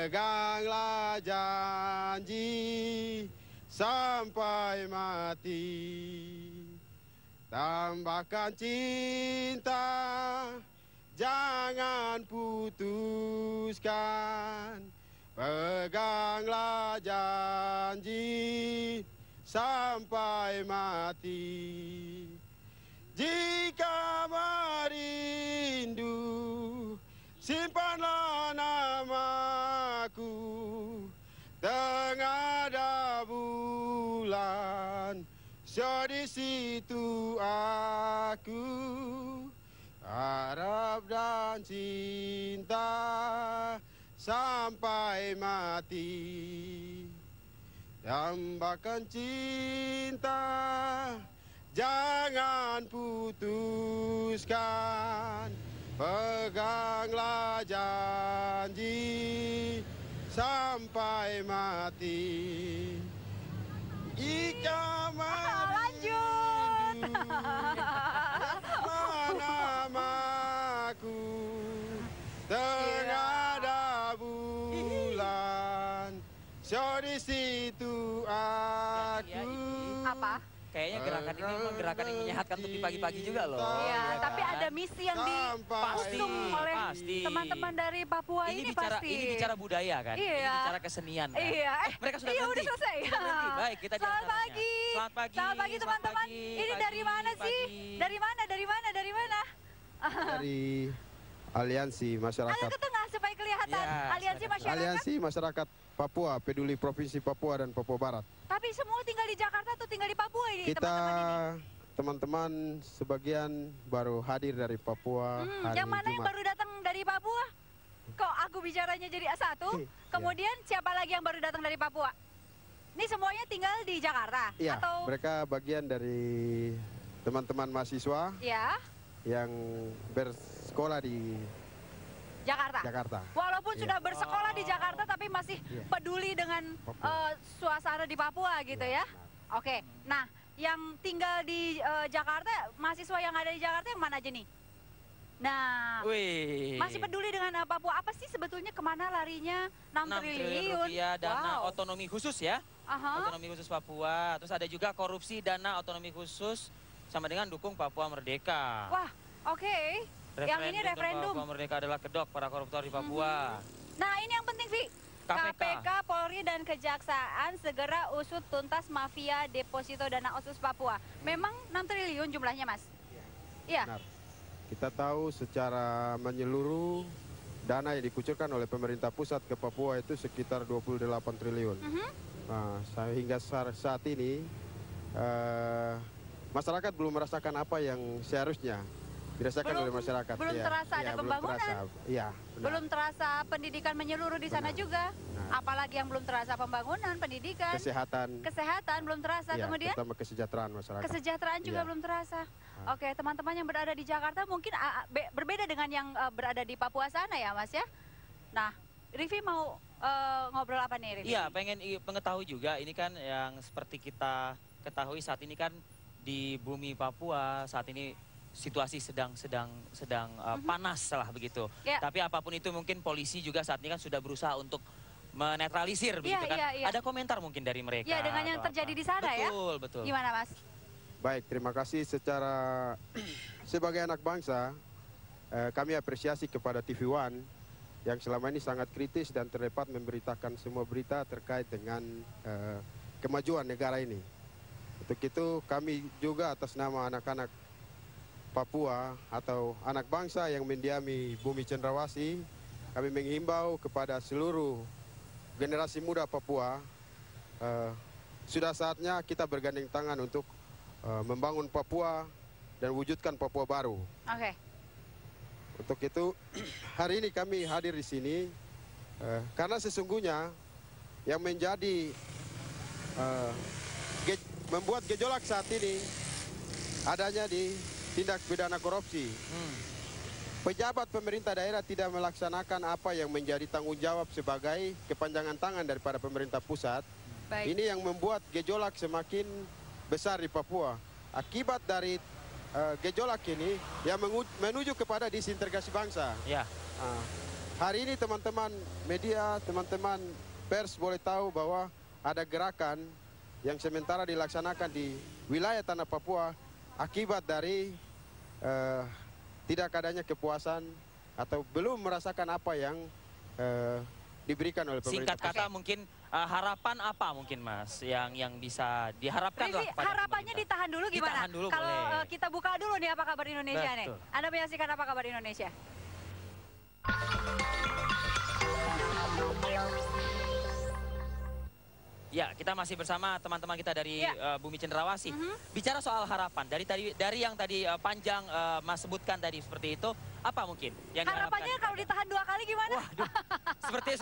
peganglah janji sampai mati. Tambahkan cinta, jangan putuskan. Peganglah janji sampai mati. Jika merindu, simpanlah namaku. Tengah ada bulan, di situ aku. Harap dan cinta sampai mati. Tambahkan cinta, jangan putuskan. Peganglah janji sampai mati. Jika lanjut. Namaku tengah ada bulan, di situ aku. Apa? Kayaknya gerakan ini memang gerakan yang menyehatkan untuk di pagi-pagi juga loh. Iya, ya tapi kan? ada misi yang diusung oleh teman-teman dari Papua ini pasti. Ini bicara budaya kan? Iya. Ini bicara kesenian kan? Iya. Mereka sudah iya, berhenti. udah selesai. Sudah berhenti. Baik, kita Selamat pagi. Selamat pagi. Selamat pagi teman-teman. Ini dari mana sih? Dari mana? Dari mana? Dari mana? Dari Aliansi Masyarakat. Agak ke tengah supaya kelihatan. Ya, Aliansi Masyarakat. Aliansi Masyarakat Papua, peduli Provinsi Papua dan Papua Barat. Tapi semua tinggal di Jakarta atau tinggal di Papua ini Kita teman-teman ini? teman-teman sebagian baru hadir dari Papua hari Yang mana yang Jumat. baru datang dari Papua? Kok aku bicaranya jadi A1? Kemudian siapa lagi yang baru datang dari Papua? Ini semuanya tinggal di Jakarta? Iya, Atau... mereka bagian dari teman-teman mahasiswa Ya, yang bersekolah di Jakarta. Walaupun Iya. sudah bersekolah di Jakarta tapi masih peduli dengan suasana di Papua gitu ya. Oke. Nah, yang tinggal di Jakarta, mahasiswa yang ada di Jakarta yang mana aja nih? Nah, Wih. masih peduli dengan Papua. Apa sih sebetulnya kemana larinya 6 triliun? rupiah dana otonomi khusus ya. Otonomi khusus Papua. Terus ada juga korupsi dana otonomi khusus sama dengan dukung Papua Merdeka. Wah, oke. Yang ini referendum. Papua Merdeka adalah kedok para koruptor di Papua. Nah, ini yang penting, Vi. KPK, Polri, dan Kejaksaan segera usut tuntas mafia deposito dana otsus Papua. Memang 6 triliun jumlahnya, Mas? Iya. Benar. Kita tahu secara menyeluruh dana yang dikucurkan oleh pemerintah pusat ke Papua itu sekitar 28 triliun. Nah, hingga saat ini masyarakat belum merasakan apa yang seharusnya dirasakan oleh masyarakat. Belum terasa ada pembangunan. Iya, belum terasa pendidikan menyeluruh di sana juga. Apalagi yang belum terasa pembangunan, pendidikan, kesehatan belum terasa. Kemudian terutama kesejahteraan masyarakat. Kesejahteraan juga belum terasa. Oke, teman-teman yang berada di Jakarta mungkin berbeda dengan yang berada di Papua sana ya, Mas ya. Nah, Rivi mau ngobrol apa nih, Rivi? Iya, pengen mengetahui juga. Ini kan yang seperti kita ketahui saat ini kan di bumi Papua saat ini situasi sedang panas lah begitu. Tapi apapun itu mungkin polisi juga saat ini kan sudah berusaha untuk menetralisir begitu kan. Ada komentar mungkin dari mereka. Iya, dengan yang terjadi di sana ya. Betul. Gimana, Mas? Baik, terima kasih. Sebagai anak bangsa, kami apresiasi kepada TV One yang selama ini sangat kritis dan terlibat memberitakan semua berita terkait dengan kemajuan negara ini. Untuk itu kami juga atas nama anak-anak Papua atau anak bangsa yang mendiami bumi cendrawasih, kami menghimbau kepada seluruh generasi muda Papua, sudah saatnya kita bergandeng tangan untuk membangun Papua dan wujudkan Papua baru. Oke. Untuk itu hari ini kami hadir di sini karena sesungguhnya yang menjadi membuat gejolak saat ini adanya di tindak pidana korupsi. Pejabat pemerintah daerah tidak melaksanakan apa yang menjadi tanggung jawab sebagai kepanjangan tangan daripada pemerintah pusat. Ini yang membuat gejolak semakin besar di Papua. Akibat dari gejolak ini yang menuju kepada disintegrasi bangsa. hari ini teman-teman media, teman-teman pers boleh tahu bahwa ada gerakan yang sementara dilaksanakan di wilayah tanah Papua akibat dari tidak adanya kepuasan atau belum merasakan apa yang diberikan oleh pemerintah. Singkat kata mungkin harapan apa mungkin Mas yang bisa diharapkan lah pada harapannya pemerintah? ditahan dulu gimana? Ditahan dulu kalau boleh. kita buka dulu nih apa kabar Indonesia nih. Betul. Anda menyaksikan apa kabar Indonesia? Ya, kita masih bersama teman-teman kita dari Bumi Cenderawasih. Bicara soal harapan, dari yang tadi panjang Mas sebutkan tadi seperti itu, apa mungkin yang harapannya kalau ditahan 2 kali gimana? Waduh, sepertinya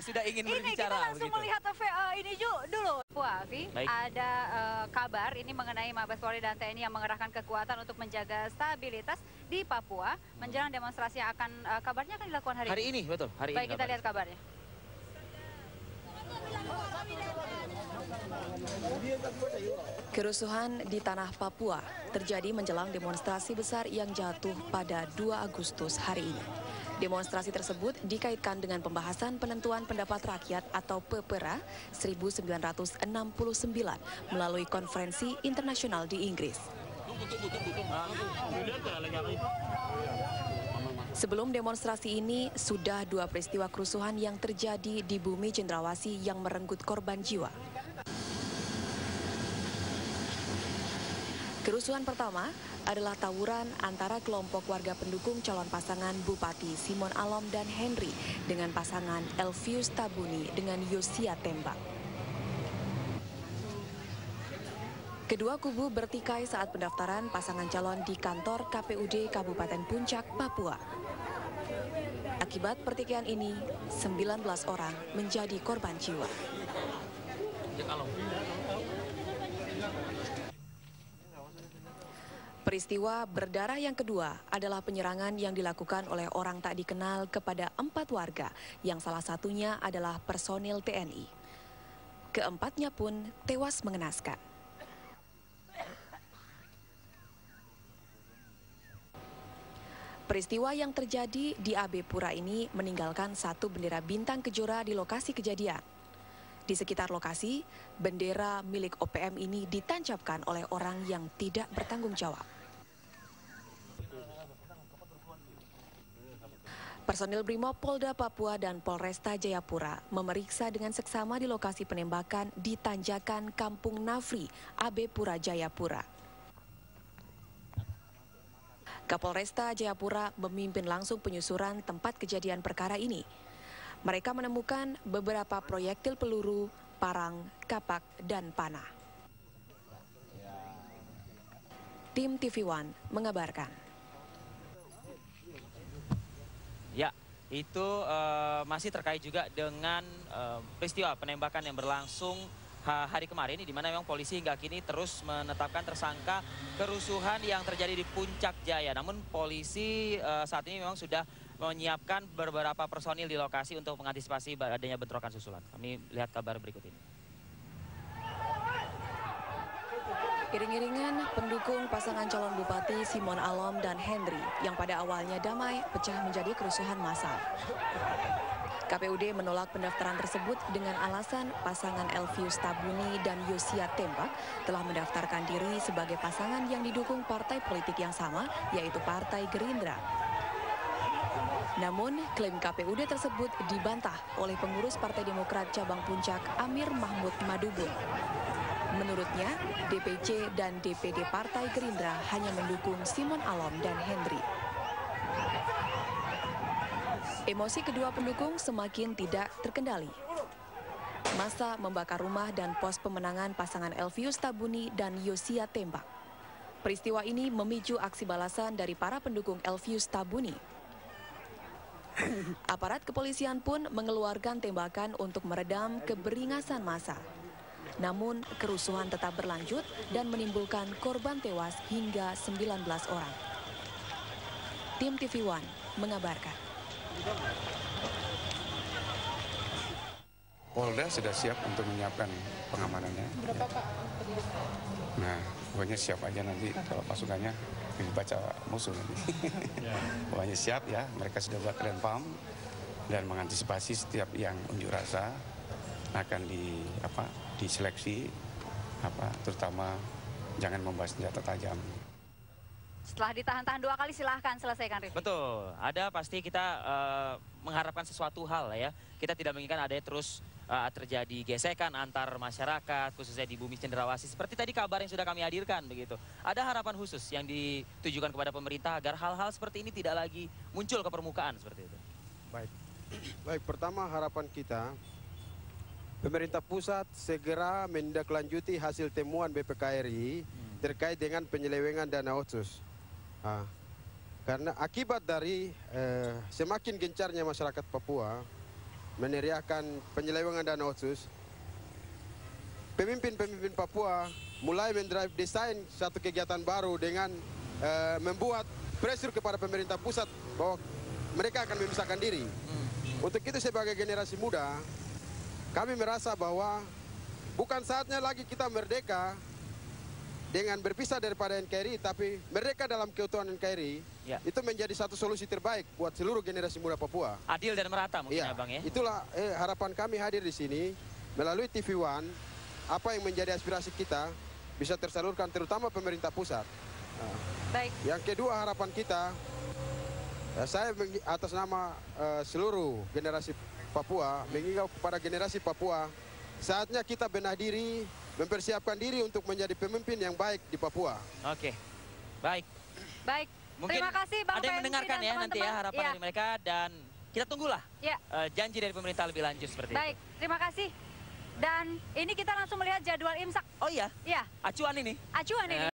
sudah ingin berbicara. Ini kita langsung melihat ini dulu. Wah, Vi, ada kabar ini mengenai Mabes Polri dan TNI yang mengerahkan kekuatan untuk menjaga stabilitas di Papua menjelang demonstrasi yang akan kabarnya akan dilakukan hari ini. Hari ini, betul. Hari Baik, ini kita lihat kabarnya. Kerusuhan di tanah Papua terjadi menjelang demonstrasi besar yang jatuh pada 2 Agustus hari ini. Demonstrasi tersebut dikaitkan dengan pembahasan penentuan pendapat rakyat atau PEPRA 1969 melalui konferensi internasional di Inggris. Sebelum demonstrasi ini, sudah 2 peristiwa kerusuhan yang terjadi di Bumi Cenderawasih yang merenggut korban jiwa. Kerusuhan pertama adalah tawuran antara kelompok warga pendukung calon pasangan Bupati Simon Alom dan Henry dengan pasangan Elvius Tabuni dengan Yosia Tembak. Kedua kubu bertikai saat pendaftaran pasangan calon di kantor KPUD Kabupaten Puncak, Papua. Akibat pertikaian ini, 19 orang menjadi korban jiwa. Peristiwa berdarah yang kedua adalah penyerangan yang dilakukan oleh orang tak dikenal kepada 4 warga, yang salah satunya adalah personil TNI. Keempatnya pun tewas mengenaskan. Peristiwa yang terjadi di AB Pura ini meninggalkan 1 bendera bintang kejora di lokasi kejadian. Di sekitar lokasi, bendera milik OPM ini ditancapkan oleh orang yang tidak bertanggung jawab. Personil Brimob Polda Papua dan Polresta Jayapura memeriksa dengan seksama di lokasi penembakan di Tanjakan Kampung Nafri, AB Pura Jayapura. Kapolresta Jayapura memimpin langsung penyusuran tempat kejadian perkara ini. Mereka menemukan beberapa proyektil peluru, parang, kapak, dan panah. Tim TV One mengabarkan. Ya, itu masih terkait juga dengan peristiwa penembakan yang berlangsung hari kemarin, di mana memang polisi hingga kini terus menetapkan tersangka kerusuhan yang terjadi di Puncak Jaya. Namun polisi saat ini memang sudah menyiapkan beberapa personil di lokasi untuk mengantisipasi adanya bentrokan susulan. Kami lihat kabar berikut ini. Iring-iringan pendukung pasangan calon Bupati Simon Alom dan Henry yang pada awalnya damai pecah menjadi kerusuhan massal. KPUD menolak pendaftaran tersebut dengan alasan pasangan Elvius Tabuni dan Yosia Tembak telah mendaftarkan diri sebagai pasangan yang didukung partai politik yang sama, yaitu Partai Gerindra. Namun, klaim KPUD tersebut dibantah oleh pengurus Partai Demokrat Cabang Puncak Amir Mahmud Madubun. Menurutnya, DPC dan DPD Partai Gerindra hanya mendukung Simon Alom dan Henry. Emosi kedua pendukung semakin tidak terkendali. Massa membakar rumah dan pos pemenangan pasangan Elvius Tabuni dan Yosia Tembak. Peristiwa ini memicu aksi balasan dari para pendukung Elvius Tabuni. Aparat kepolisian pun mengeluarkan tembakan untuk meredam keberingasan massa. Namun, kerusuhan tetap berlanjut dan menimbulkan korban tewas hingga 19 orang. Tim TV One mengabarkan. Polda sudah siap untuk menyiapkan pengamanannya. Berapa Pak? Nah, pokoknya siap aja nanti kalau pasukannya dibaca musuh nanti. Pokoknya siap ya, mereka sudah buat keren paham. dan mengantisipasi setiap yang unjuk rasa akan diseleksi terutama jangan membawa senjata tajam. Setelah ditahan-tahan 2 kali silahkan selesaikan, Rifki. Betul, ada pasti kita mengharapkan sesuatu hal ya. Kita tidak menginginkan ada terus terjadi gesekan antar masyarakat, khususnya di Bumi Cenderawasih. Seperti tadi kabar yang sudah kami hadirkan begitu. Ada harapan khusus yang ditujukan kepada pemerintah agar hal-hal seperti ini tidak lagi muncul ke permukaan seperti itu. Baik, pertama harapan kita, pemerintah pusat segera menindaklanjuti hasil temuan BPKRI terkait dengan penyelewengan dana otsus. Karena akibat dari semakin gencarnya masyarakat Papua meneriakan penyelewengan dana otsus, pemimpin-pemimpin Papua mulai mendrive desain satu kegiatan baru dengan membuat pressure kepada pemerintah pusat bahwa mereka akan memisahkan diri. Untuk itu sebagai generasi muda, kami merasa bahwa bukan saatnya lagi kita merdeka dengan berpisah daripada NKRI, tapi merdeka dalam keutuhan NKRI, itu menjadi satu solusi terbaik buat seluruh generasi muda Papua. Adil dan merata mungkin ya Bang ya? Itulah harapan kami hadir di sini, melalui TV One, apa yang menjadi aspirasi kita bisa tersalurkan terutama pemerintah pusat. Baik. Yang kedua harapan kita, saya atas nama seluruh generasi Papua, mengimbau kepada generasi Papua, saatnya kita benah diri, mempersiapkan diri untuk menjadi pemimpin yang baik di Papua. Oke, baik. Baik, mungkin terima kasih Bang ada yang Fensi mendengarkan dan ya teman-teman. nanti ya harapan dari mereka dan kita tunggulah janji dari pemerintah lebih lanjut seperti itu. Baik, terima kasih. Dan ini kita langsung melihat jadwal imsak. Oh iya? Iya. Acuan ini? Acuan ini.